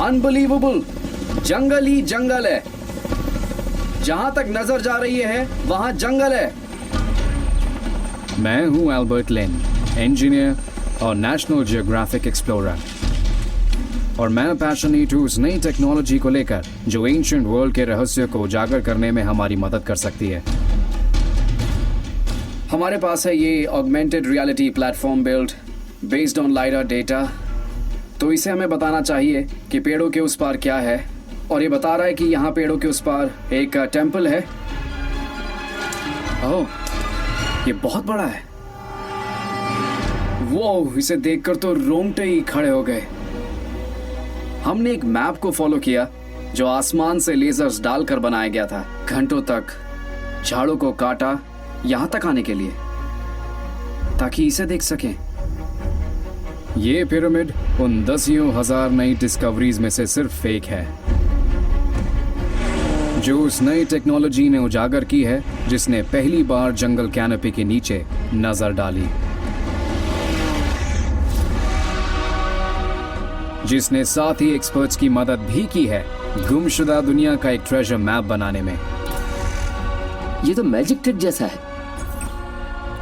Unbelievable, जंगल ही जंगल है। जहां तक नजर जा रही है वहां जंगल है। मैं हूं एल्बर्ट लिन, इंजीनियर और नेशनल जियोग्राफिक एक्सप्लोरर, और मैं पैशनेट हूं उस नई टेक्नोलॉजी को लेकर जो एंशिएंट वर्ल्ड के रहस्य को उजागर करने में हमारी मदद कर सकती है। हमारे पास है ये augmented reality platform build based on lidar data. तो इसे हमें बताना चाहिए कि पेड़ों के उस पार क्या है, और ये बता रहा है कि यहाँ पेड़ों के उस पार एक टेम्पल है। ओह, ये बहुत बड़ा है। वो इसे देखकर तो रोंगटे ही खड़े हो गए। हमने एक मैप को फॉलो किया जो आसमान से लेजर्स डालकर बनाया गया था। घंटों तक झाड़ों को काटा यहां तक आने के लिए, ताकि इसे देख सकें। ये पिरामिड उन 10,000 नई डिस्कवरीज में से सिर्फ एक है, जो उस नई टेक्नोलॉजी ने उजागर की है जिसने पहली बार जंगल कैनोपी के नीचे नजर डाली, जिसने साथ ही एक्सपर्ट्स की मदद भी की है गुमशुदा दुनिया का एक ट्रेजर मैप बनाने में। ये तो मैजिक ट्रिक जैसा है।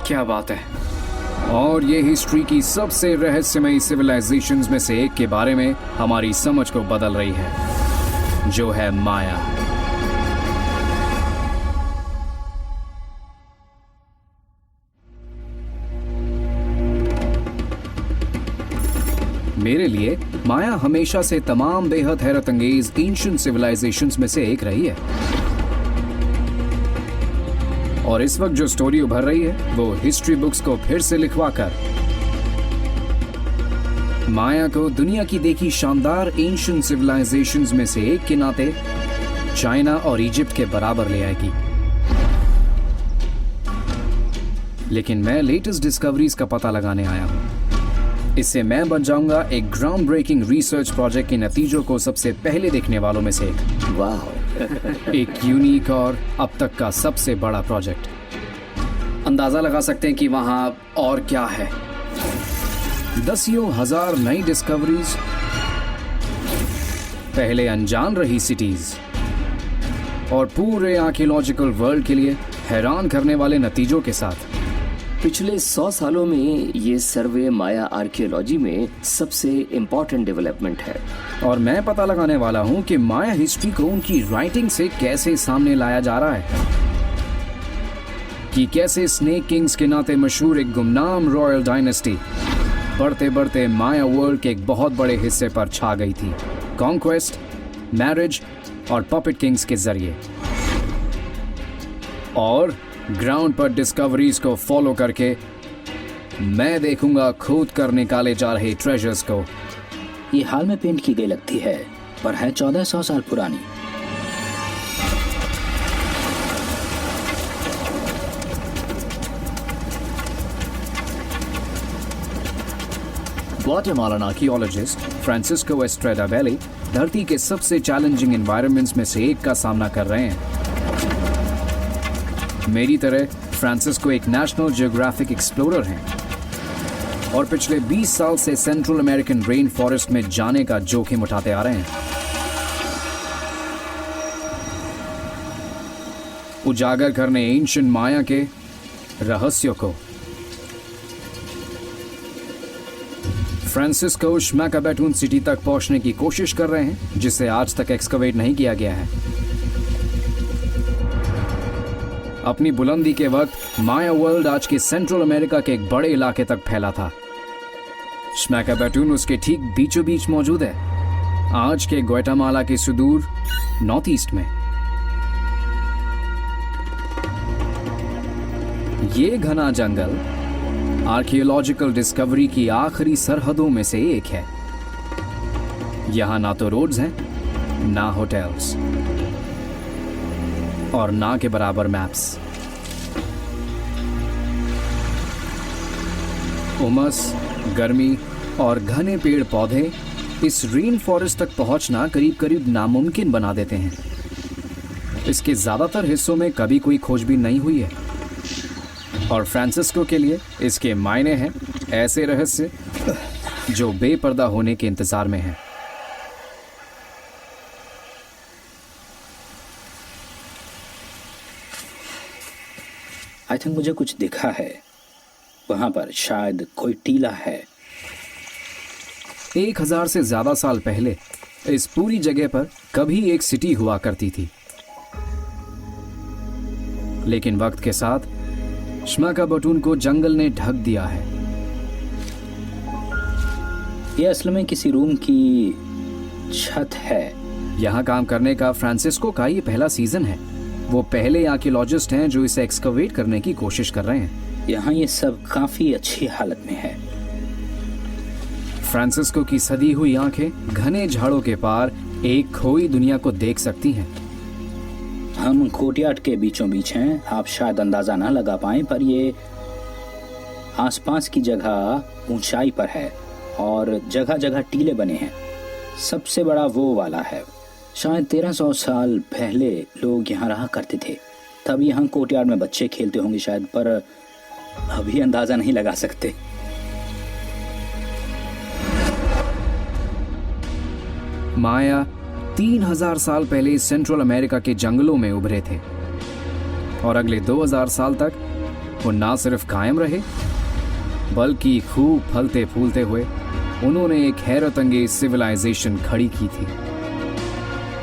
क्या बात है। और ये हिस्ट्री की सबसे रहस्यमयी सिविलाइजेशंस में से एक के बारे में हमारी समझ को बदल रही है, जो है माया। मेरे लिए माया हमेशा से तमाम बेहद हैरत अंगेज एंशिएंट सिविलाइजेशंस में से एक रही है, और इस वक्त जो स्टोरी उभर रही है वो हिस्ट्री बुक्स को फिर से लिखवाकर माया को दुनिया की देखी शानदार एंशिएंट सिविलाइजेशंस में से एक के नाते चाइना और इजिप्ट के बराबर ले आएगी। लेकिन मैं लेटेस्ट डिस्कवरीज का पता लगाने आया हूं। इससे मैं बन जाऊंगा एक ग्राउंड ब्रेकिंग रिसर्च प्रोजेक्ट के नतीजों को सबसे पहले देखने वालों में से एक। वाह। एक यूनिक और अब तक का सबसे बड़ा प्रोजेक्ट। अंदाजा लगा सकते हैं कि वहां और क्या है। 10,000 नई डिस्कवरीज, पहले अनजान रही सिटीज, और पूरे आर्कियोलॉजिकल वर्ल्ड के लिए हैरान करने वाले नतीजों के साथ। पिछले 100 सालों में ये सर्वे माया आर्कियोलॉजी में सबसे इम्पोर्टेंट डेवलपमेंट है। और मैं पता लगाने वाला हूं कि माया हिस्ट्री को उनकी राइटिंग से कैसे सामने लाया जा रहा है, कि कैसे स्नेक किंग्स के नाते मशहूर एक गुमनाम रॉयल डायनेस्टी बढ़ते बढ़ते माया वर्ल्ड के एक बहुत बड़े हिस्से पर छा गई थी, कॉन्क्वेस्ट, मैरिज और पपेट किंग्स के जरिए। और ग्राउंड पर डिस्कवरीज को फॉलो करके मैं देखूंगा खोद कर निकाले जा रहे ट्रेजर्स को। ये हाल में पेंट की गई लगती है, पर है 1400 साल पुरानी। ग्वाटेमालन आर्कियोलॉजिस्ट फ्रांसिस्को एस्ट्रेडा वैली धरती के सबसे चैलेंजिंग एनवायरनमेंट्स में से एक का सामना कर रहे हैं। मेरी तरह फ्रांसिस्को एक नेशनल जियोग्राफिक एक्सप्लोरर हैं और पिछले 20 साल से सेंट्रल अमेरिकन रेन फॉरेस्ट में जाने का जोखिम उठाते आ रहे हैं, उजागर करने एंशिएंट माया के रहस्यों को। फ्रांसिस्को श्मैकाबैटून सिटी तक पहुंचने की कोशिश कर रहे हैं, जिसे आज तक एक्सकवेट नहीं किया गया है। अपनी बुलंदी के वक्त माया वर्ल्ड आज के सेंट्रल अमेरिका के एक बड़े इलाके तक फैला था। श्मैकाबैटून उसके ठीक बीचों बीच मौजूद है, आज के ग्वाटेमाला के सुदूर नॉर्थ ईस्ट में। ये घना जंगल आर्कियोलॉजिकल डिस्कवरी की आखिरी सरहदों में से एक है। यहां ना तो रोड्स हैं, ना होटल्स, और ना के बराबर मैप्स। उमस, गर्मी और घने पेड़ पौधे इस रेन फॉरेस्ट तक पहुंचना करीब करीब नामुमकिन बना देते हैं। इसके ज्यादातर हिस्सों में कभी कोई खोजबीन नहीं हुई है, और फ्रांसिस्को के लिए इसके मायने हैं ऐसे रहस्य जो बेपर्दा होने के इंतजार में हैं। आई थिंक मुझे कुछ दिखा है वहां पर, शायद कोई टीला है। 1000 से ज्यादा साल पहले इस पूरी जगह पर कभी एक सिटी हुआ करती थी, लेकिन वक्त के साथ श्माका बटून को जंगल ने ढक दिया है। ये असल में किसी रूम की छत है। यहाँ काम करने का फ्रांसिस्को का ये पहला सीजन है। वो पहले आर्कियोलॉजिस्ट हैं जो इसे एक्सकवेट करने की कोशिश कर रहे हैं। यहाँ ये सब काफी अच्छी हालत में है। फ्रांसिस्को की सदी हुई आंखें घने झाड़ों के पार एक खोई दुनिया को देख सकती हैं। हम कोर्टयार्ड के बीचों बीच हैं। आप शायद अंदाजा ना लगा पाएं, पर ये आसपास की जगह ऊंचाई पर है और जगह जगह टीले बने हैं। सबसे बड़ा वो वाला है। शायद 1300 साल पहले लोग यहाँ रहा करते थे। तब यहाँ कोर्टयार्ड में बच्चे खेलते होंगे शायद, पर अभी अंदाजा नहीं लगा सकते। माया 3000 साल पहले सेंट्रल अमेरिका के जंगलों में उभरे थे और अगले 2000 साल तक वो ना सिर्फ कायम रहे, बल्कि खूब फलते फूलते हुए उन्होंने एक हैरत अंगेज सिविलाइजेशन खड़ी की थी।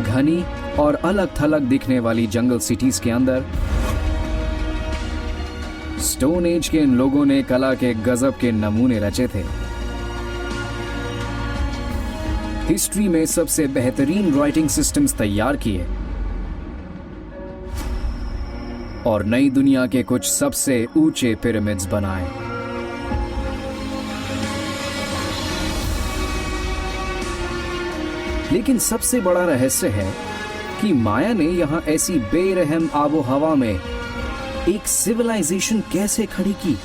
घनी और अलग थलग दिखने वाली जंगल सिटीज के अंदर स्टोन एज के इन लोगों ने कला के गजब के नमूने रचे थे। हिस्ट्री में सबसे बेहतरीन राइटिंग सिस्टम्स तैयार किए और नई दुनिया के कुछ सबसे ऊंचे पिरामिड्स बनाए। लेकिन सबसे बड़ा रहस्य है कि माया ने यहां ऐसी बेरहम आबो हवा में एक सिविलाइजेशन कैसे खड़ी की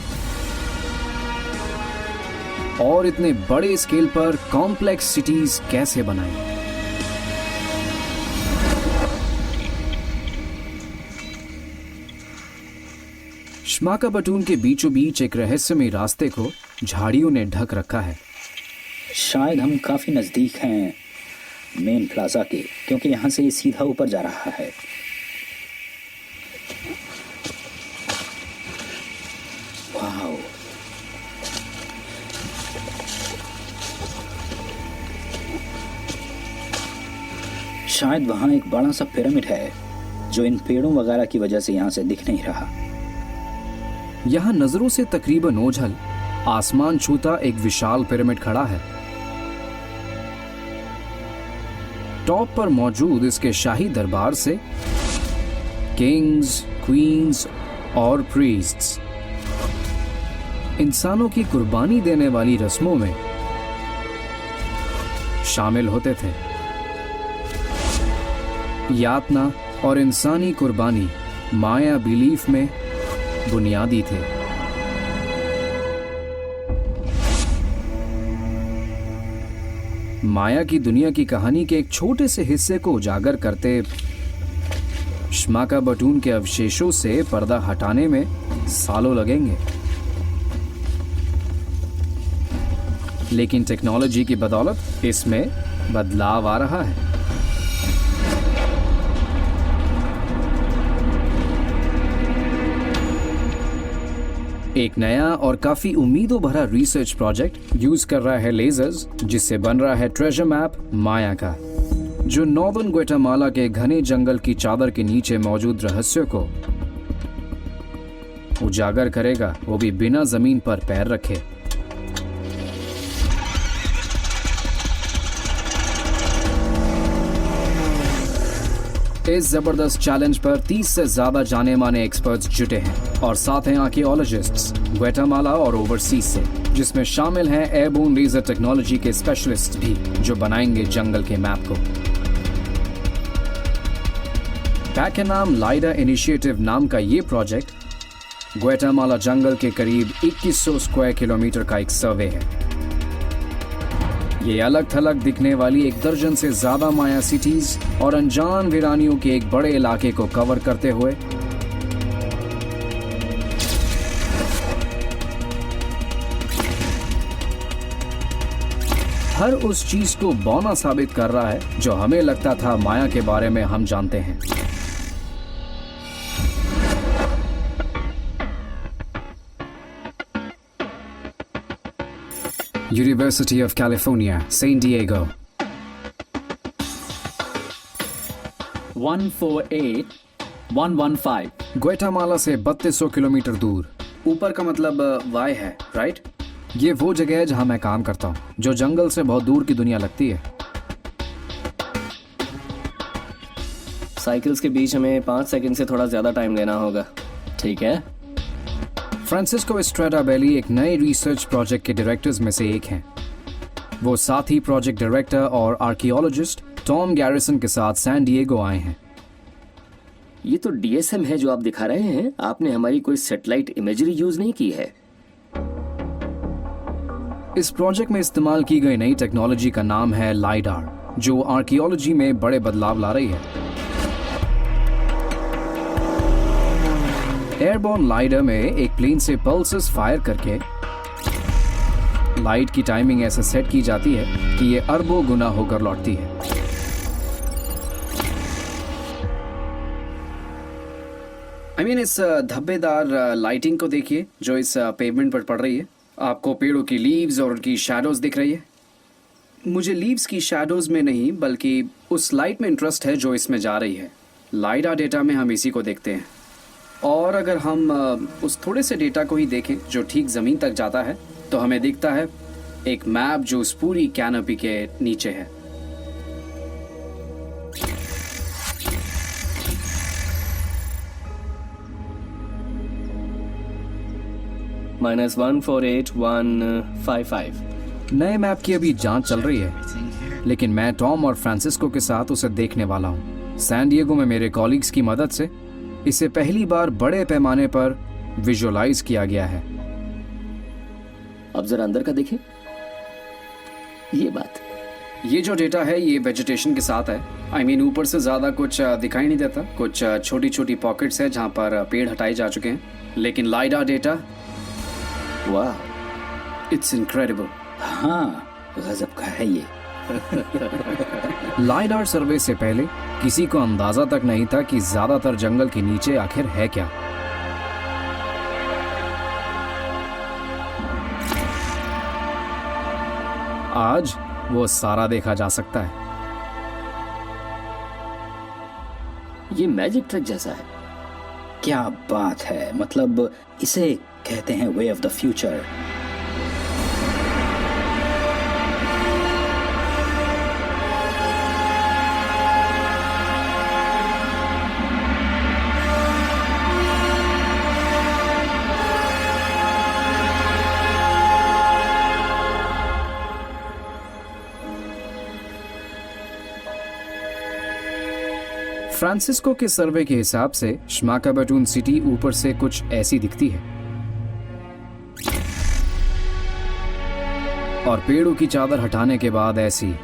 और इतने बड़े स्केल पर कॉम्प्लेक्स सिटीज कैसे बनाई। श्माका बटून के बीचों बीच एक रहस्यमय रास्ते को झाड़ियों ने ढक रखा है। शायद हम काफी नजदीक हैं मेन प्लाजा के, क्योंकि यहाँ से ये सीधा ऊपर जा रहा है। वाओ, शायद वहां एक बड़ा सा पिरामिड है जो इन पेड़ों वगैरह की वजह से यहां से दिख नहीं रहा। यहां नजरों से तकरीबन ओझल आसमान छूता एक विशाल पिरामिड खड़ा है। टॉप पर मौजूद इसके शाही दरबार से किंग्स, क्वींस और प्रीस्ट्स इंसानों की कुर्बानी देने वाली रस्मों में शामिल होते थे। यातना और इंसानी कुर्बानी माया बिलीफ में बुनियादी थे। माया की दुनिया की कहानी के एक छोटे से हिस्से को उजागर करते श्माका बटून के अवशेषों से पर्दा हटाने में सालों लगेंगे, लेकिन टेक्नोलॉजी की बदौलत इसमें बदलाव आ रहा है। एक नया और काफी उम्मीदों भरा रिसर्च प्रोजेक्ट यूज कर रहा है लेजर्स, जिससे बन रहा है ट्रेजर मैप माया का, जो नॉर्दर्न ग्वाटेमाला के घने जंगल की चादर के नीचे मौजूद रहस्यों को उजागर करेगा, वो भी बिना जमीन पर पैर रखे। इस जबरदस्त चैलेंज पर 30 से ज्यादा जाने माने एक्सपर्ट्स जुटे हैं और साथ हैं आर्कियोलॉजिस्ट्स ग्वाटेमाला और ओवरसीज से, जिसमें शामिल हैं एयरबोर्न लेजर टेक्नोलॉजी के स्पेशलिस्ट भी, जो बनाएंगे जंगल के मैप को। पैक के नाम लाइडा इनिशिएटिव नाम का ये प्रोजेक्ट ग्वाटेमाला जंगल के करीब 2100 स्क्वायर किलोमीटर का एक सर्वे है। ये अलग थलग दिखने वाली 1 दर्जन से ज्यादा माया सिटीज और अनजान वीरानियों के एक बड़े इलाके को कवर करते हुए हर उस चीज को बौना साबित कर रहा है जो हमें लगता था माया के बारे में हम जानते हैं। University of California, San Diego. 148115। Guatemala से 3200 किलोमीटर दूर। ऊपर का मतलब वाई है, राइट? ये वो जगह है जहां मैं काम करता हूँ, जो जंगल से बहुत दूर की दुनिया लगती है। साइकिल्स के बीच हमें 5 सेकंड से थोड़ा ज्यादा टाइम लेना होगा, ठीक है? फ्रांसिस्को एस्ट्राडा बेली एक नए रिसर्च प्रोजेक्ट के डायरेक्टर्स में से एक हैं। वो साथी प्रोजेक्ट डायरेक्टर और आर्कियोलॉजिस्ट टॉम गैरिसन के साथ सैन डिएगो आए हैं। ये तो डीएसएम है जो आप दिखा रहे हैं। आपने हमारी कोई सैटेलाइट इमेजरी यूज नहीं की है। इस प्रोजेक्ट में इस्तेमाल की गई नई टेक्नोलॉजी का नाम है लाइडार, जो आर्कियोलॉजी में बड़े बदलाव ला रही है। एयरबॉर्न लाइडर में एक प्लेन से पल्सेस फायर करके लाइट की टाइमिंग ऐसे सेट की जाती है कि ये अरबों गुना होकर लौटती है। इस धब्बेदार लाइटिंग को देखिए जो इस पेवमेंट पर पड़ रही है। आपको पेड़ों की लीव्स और उनकी शैडोज दिख रही है। मुझे लीव्स की शैडोज में नहीं बल्कि उस लाइट में इंटरेस्ट है जो इसमें जा रही है। लाइडा डेटा में हम इसी को देखते हैं, और अगर हम उस थोड़े से डेटा को ही देखें जो ठीक ज़मीन तक जाता है तो हमें दिखता है एक मैप जो उस पूरी कैनोपी के नीचे है। -148155। नए मैप की अभी जांच चल रही है, लेकिन मैं टॉम और फ्रांसिस्को के साथ उसे देखने वाला हूँ। सैन डिएगो में मेरे कॉलीग्स की मदद से इसे पहली बार बड़े पैमाने पर विजुअलाइज किया गया है। अब जरा अंदर का देखें। ये बात, ये जो डेटा है ये वेजिटेशन के साथ है। ऊपर से ज़्यादा कुछ दिखाई नहीं देता। कुछ छोटी छोटी पॉकेट्स है जहाँ पर पेड़ हटाए जा चुके हैं, लेकिन लाइडा डेटा, वाह, इट्स इनक्रेडिबल। हाँ, गजब का है ये। लाइडार सर्वे से पहले किसी को अंदाजा तक नहीं था कि ज्यादातर जंगल के नीचे आखिर है क्या। आज वो सारा देखा जा सकता है। ये मैजिक ट्रक जैसा है। क्या बात है, मतलब इसे कहते हैं way of the future. Francisco के सर्वे के हिसाब से श्माकाबटून सिटी ऊपर से कुछ ऐसी दिखती है, और पेड़ों की चादर हटाने के बाद ऐसी